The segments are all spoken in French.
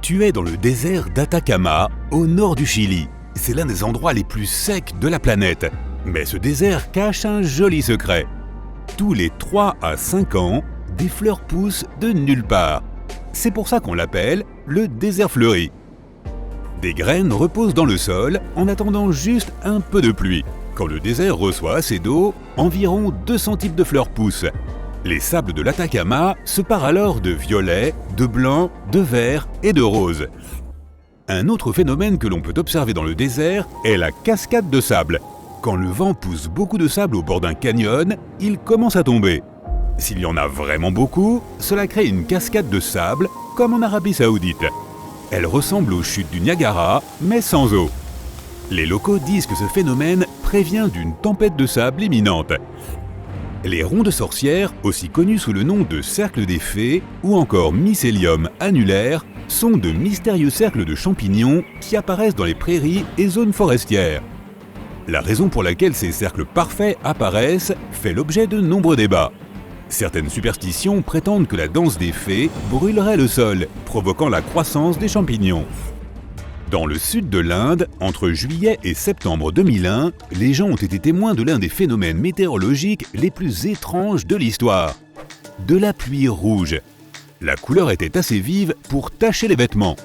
Tu es dans le désert d'Atacama, au nord du Chili. C'est l'un des endroits les plus secs de la planète. Mais ce désert cache un joli secret. Tous les 3 à 5 ans, des fleurs poussent de nulle part. C'est pour ça qu'on l'appelle le désert fleuri. Des graines reposent dans le sol en attendant juste un peu de pluie. Quand le désert reçoit assez d'eau, environ 200 types de fleurs poussent. Les sables de l'Atacama se parent alors de violet, de blanc, de vert et de rose. Un autre phénomène que l'on peut observer dans le désert est la cascade de sable. Quand le vent pousse beaucoup de sable au bord d'un canyon, il commence à tomber. S'il y en a vraiment beaucoup, cela crée une cascade de sable, comme en Arabie Saoudite. Elle ressemble aux chutes du Niagara, mais sans eau. Les locaux disent que ce phénomène prévient d'une tempête de sable imminente. Les ronds de sorcières, aussi connus sous le nom de cercles des fées ou encore mycélium annulaire, sont de mystérieux cercles de champignons qui apparaissent dans les prairies et zones forestières. La raison pour laquelle ces cercles parfaits apparaissent fait l'objet de nombreux débats. Certaines superstitions prétendent que la danse des fées brûlerait le sol, provoquant la croissance des champignons. Dans le sud de l'Inde, entre juillet et septembre 2001, les gens ont été témoins de l'un des phénomènes météorologiques les plus étranges de l'histoire. De la pluie rouge. La couleur était assez vive pour tacher les vêtements.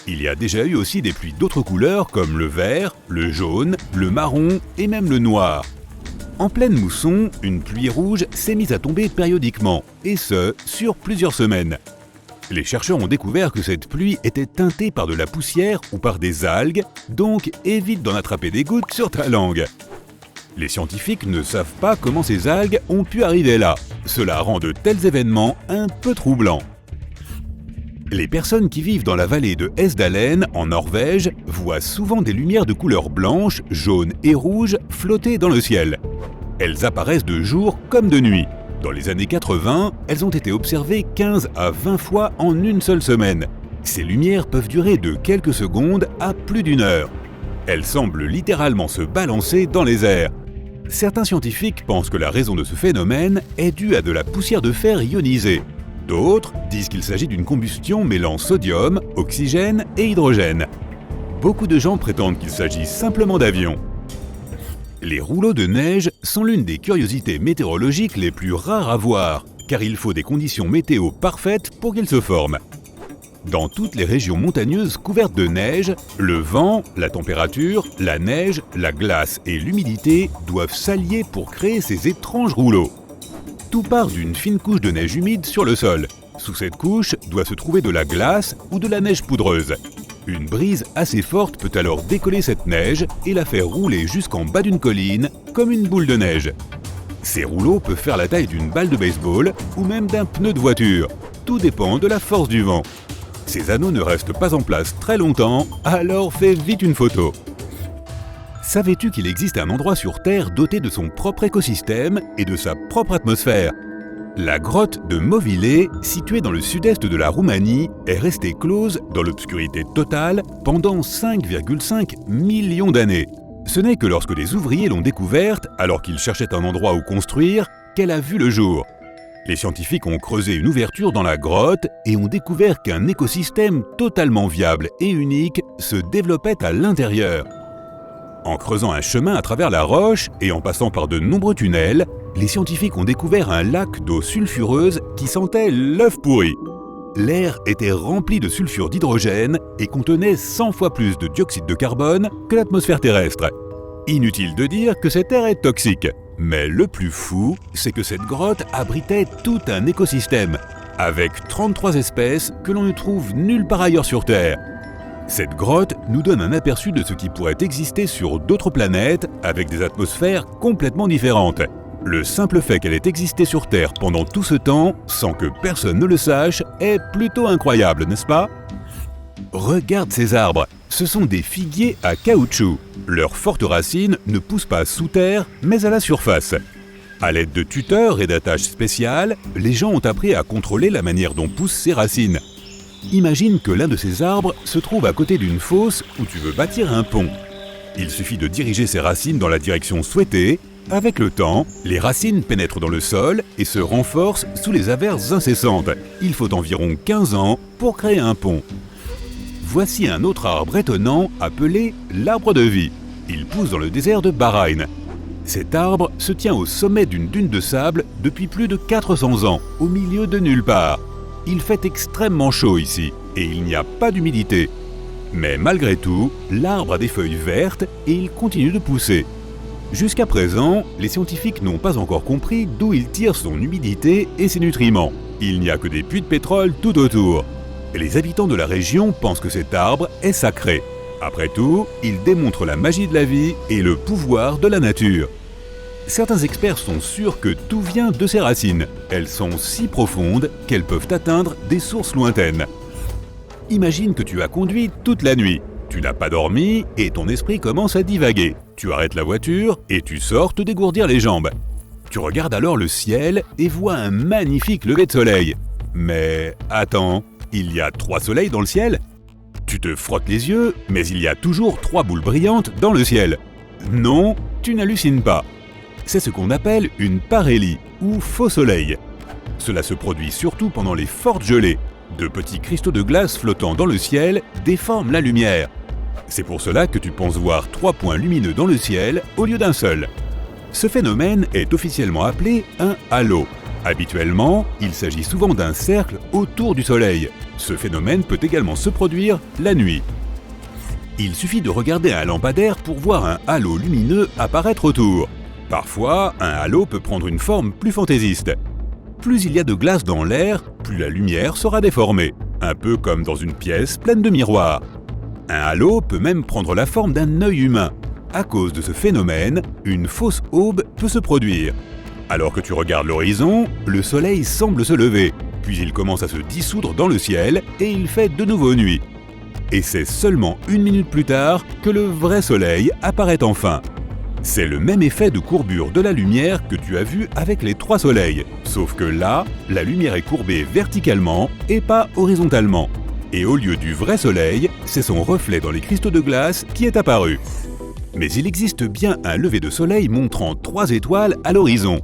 Il y a déjà eu aussi des pluies d'autres couleurs comme le vert, le jaune, le marron et même le noir. En pleine mousson, une pluie rouge s'est mise à tomber périodiquement, et ce, sur plusieurs semaines. Les chercheurs ont découvert que cette pluie était teintée par de la poussière ou par des algues, donc évite d'en attraper des gouttes sur ta langue. Les scientifiques ne savent pas comment ces algues ont pu arriver là. Cela rend de tels événements un peu troublants. Les personnes qui vivent dans la vallée de Hesdalen, en Norvège, voient souvent des lumières de couleur blanche, jaune et rouge flotter dans le ciel. Elles apparaissent de jour comme de nuit. Dans les années 80, elles ont été observées 15 à 20 fois en une seule semaine. Ces lumières peuvent durer de quelques secondes à plus d'une heure. Elles semblent littéralement se balancer dans les airs. Certains scientifiques pensent que la raison de ce phénomène est due à de la poussière de fer ionisée. D'autres disent qu'il s'agit d'une combustion mêlant sodium, oxygène et hydrogène. Beaucoup de gens prétendent qu'il s'agit simplement d'avions. Les rouleaux de neige sont l'une des curiosités météorologiques les plus rares à voir, car il faut des conditions météo parfaites pour qu'ils se forment. Dans toutes les régions montagneuses couvertes de neige, le vent, la température, la neige, la glace et l'humidité doivent s'allier pour créer ces étranges rouleaux. Tout part d'une fine couche de neige humide sur le sol. Sous cette couche doit se trouver de la glace ou de la neige poudreuse. Une brise assez forte peut alors décoller cette neige et la faire rouler jusqu'en bas d'une colline, comme une boule de neige. Ces rouleaux peuvent faire la taille d'une balle de baseball ou même d'un pneu de voiture. Tout dépend de la force du vent. Ces anneaux ne restent pas en place très longtemps, alors fais vite une photo. Savais-tu qu'il existe un endroit sur Terre doté de son propre écosystème et de sa propre atmosphère ? La grotte de Movile, située dans le sud-est de la Roumanie, est restée close dans l'obscurité totale pendant 5,5 millions d'années. Ce n'est que lorsque des ouvriers l'ont découverte, alors qu'ils cherchaient un endroit où construire, qu'elle a vu le jour. Les scientifiques ont creusé une ouverture dans la grotte et ont découvert qu'un écosystème totalement viable et unique se développait à l'intérieur. En creusant un chemin à travers la roche et en passant par de nombreux tunnels, les scientifiques ont découvert un lac d'eau sulfureuse qui sentait l'œuf pourri. L'air était rempli de sulfure d'hydrogène et contenait 100 fois plus de dioxyde de carbone que l'atmosphère terrestre. Inutile de dire que cet air est toxique. Mais le plus fou, c'est que cette grotte abritait tout un écosystème, avec 33 espèces que l'on ne trouve nulle part ailleurs sur Terre. Cette grotte nous donne un aperçu de ce qui pourrait exister sur d'autres planètes avec des atmosphères complètement différentes. Le simple fait qu'elle ait existé sur Terre pendant tout ce temps, sans que personne ne le sache, est plutôt incroyable, n'est-ce pas ? Regarde ces arbres, ce sont des figuiers à caoutchouc. Leurs fortes racines ne poussent pas sous terre, mais à la surface. À l'aide de tuteurs et d'attaches spéciales, les gens ont appris à contrôler la manière dont poussent ces racines. Imagine que l'un de ces arbres se trouve à côté d'une fosse où tu veux bâtir un pont. Il suffit de diriger ses racines dans la direction souhaitée. Avec le temps, les racines pénètrent dans le sol et se renforcent sous les averses incessantes. Il faut environ 15 ans pour créer un pont. Voici un autre arbre étonnant appelé l'arbre de vie. Il pousse dans le désert de Bahreïn. Cet arbre se tient au sommet d'une dune de sable depuis plus de 400 ans, au milieu de nulle part. Il fait extrêmement chaud ici et il n'y a pas d'humidité. Mais malgré tout, l'arbre a des feuilles vertes et il continue de pousser. Jusqu'à présent, les scientifiques n'ont pas encore compris d'où il tire son humidité et ses nutriments. Il n'y a que des puits de pétrole tout autour. Les habitants de la région pensent que cet arbre est sacré. Après tout, il démontre la magie de la vie et le pouvoir de la nature. Certains experts sont sûrs que tout vient de ses racines. Elles sont si profondes qu'elles peuvent atteindre des sources lointaines. Imagine que tu as conduit toute la nuit. Tu n'as pas dormi et ton esprit commence à divaguer. Tu arrêtes la voiture et tu sors te dégourdir les jambes. Tu regardes alors le ciel et vois un magnifique lever de soleil. Mais attends, il y a 3 soleils dans le ciel? Tu te frottes les yeux, mais il y a toujours 3 boules brillantes dans le ciel. Non, tu n'hallucines pas. C'est ce qu'on appelle une parélie ou faux soleil. Cela se produit surtout pendant les fortes gelées. De petits cristaux de glace flottant dans le ciel déforment la lumière. C'est pour cela que tu penses voir 3 points lumineux dans le ciel au lieu d'un seul. Ce phénomène est officiellement appelé un halo. Habituellement, il s'agit souvent d'un cercle autour du soleil. Ce phénomène peut également se produire la nuit. Il suffit de regarder un lampadaire pour voir un halo lumineux apparaître autour. Parfois, un halo peut prendre une forme plus fantaisiste. Plus il y a de glace dans l'air, plus la lumière sera déformée, un peu comme dans une pièce pleine de miroirs. Un halo peut même prendre la forme d'un œil humain. À cause de ce phénomène, une fausse aube peut se produire. Alors que tu regardes l'horizon, le soleil semble se lever, puis il commence à se dissoudre dans le ciel et il fait de nouveau nuit. Et c'est seulement 1 minute plus tard que le vrai soleil apparaît enfin. C'est le même effet de courbure de la lumière que tu as vu avec les 3 soleils, sauf que là, la lumière est courbée verticalement et pas horizontalement. Et au lieu du vrai soleil, c'est son reflet dans les cristaux de glace qui est apparu. Mais il existe bien un lever de soleil montrant 3 étoiles à l'horizon.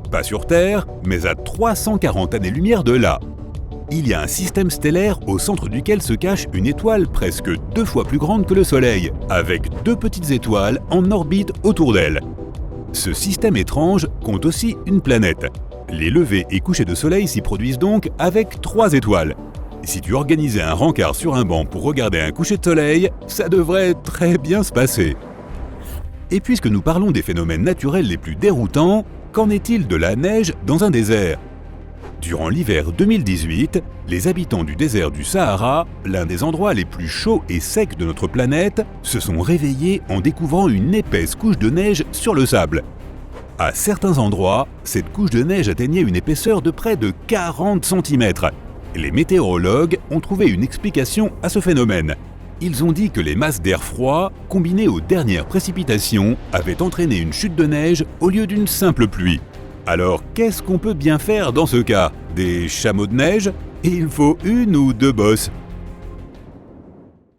Pas sur Terre, mais à 340 années-lumière de là. Il y a un système stellaire au centre duquel se cache une étoile presque 2 fois plus grande que le Soleil, avec 2 petites étoiles en orbite autour d'elle. Ce système étrange compte aussi une planète. Les levées et couchers de soleil s'y produisent donc avec 3 étoiles. Si tu organisais un rencard sur un banc pour regarder un coucher de soleil, ça devrait très bien se passer. Et puisque nous parlons des phénomènes naturels les plus déroutants, qu'en est-il de la neige dans un désert ? Durant l'hiver 2018, les habitants du désert du Sahara, l'un des endroits les plus chauds et secs de notre planète, se sont réveillés en découvrant une épaisse couche de neige sur le sable. À certains endroits, cette couche de neige atteignait une épaisseur de près de 40 cm. Les météorologues ont trouvé une explication à ce phénomène. Ils ont dit que les masses d'air froid, combinées aux dernières précipitations, avaient entraîné une chute de neige au lieu d'une simple pluie. Alors, qu'est-ce qu'on peut bien faire dans ce cas? Des chameaux de neige? Il faut 1 ou 2 bosses.